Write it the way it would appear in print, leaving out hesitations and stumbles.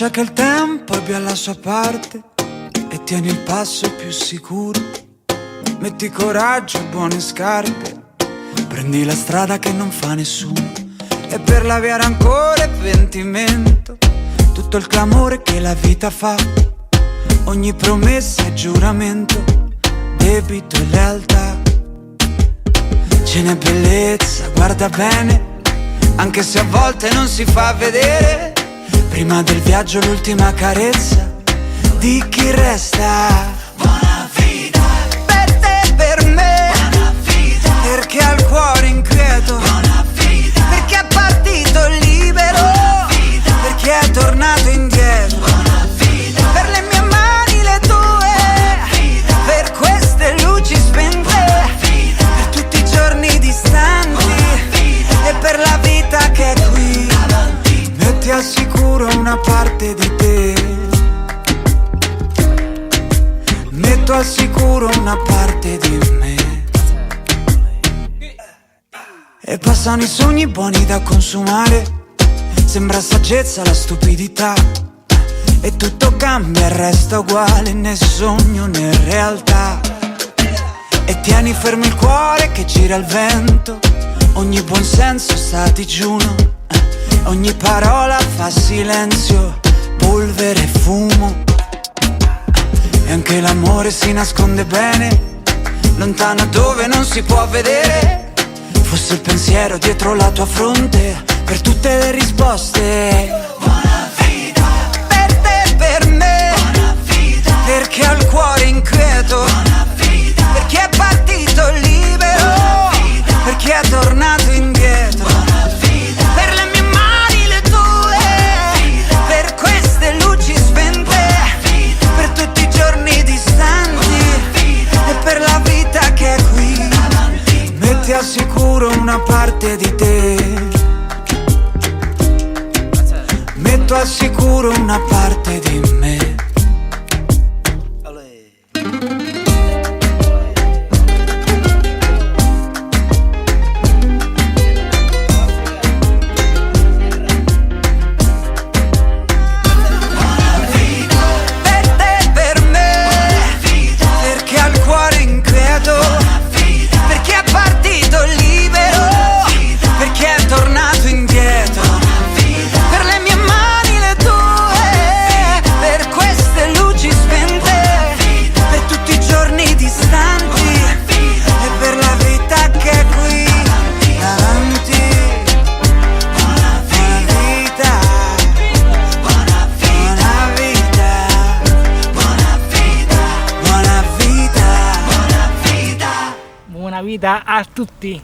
Lascia che il tempo abbia la sua parte e tieni il passo più sicuro. Metti coraggio e buone scarpe, prendi la strada che non fa nessuno. E per la via rancore e pentimento, tutto il clamore che la vita fa. Ogni promessa e giuramento, debito e lealtà. Ce n'è bellezza, guarda bene, anche se a volte non si fa vedere. Prima del viaggio l'ultima carezza di chi resta. Buona vita per te e per me. Buona vita perché ha il cuore inquieto. Buona vita perché è partito libero. Buona vita perché è tornato indietro. Buona vita per le mie mani le tue. Buona vita per queste luci spente. Buona vita per tutti i giorni distanti. Buona vita e per la vita che è qui. Metti al sicuro una parte di te. Metto al sicuro una parte di me. E passano i sogni buoni da consumare. Sembra saggezza la stupidità. E tutto cambia e resta uguale, né sogno né realtà. E tieni fermo il cuore che gira al vento. Ogni buon senso sta a digiuno. Ogni parola fa silenzio, polvere e fumo. E anche l'amore si nasconde bene, lontano dove non si può vedere. Fosse il pensiero dietro la tua fronte, per tutte le risposte. Buona vita per te e per me. Buona vita perché ho il cuore inquieto. Buona vita perché è partito libero. Buona vita perché è tornato indietro. Buona vita per le mie mani le tue. Vita per queste luci spente. Vita per tutti i giorni distanti. Vita e per la vita che è qui. Metti al sicuro una parte di te. Metto al sicuro una parte di me. Buona vita a tutti.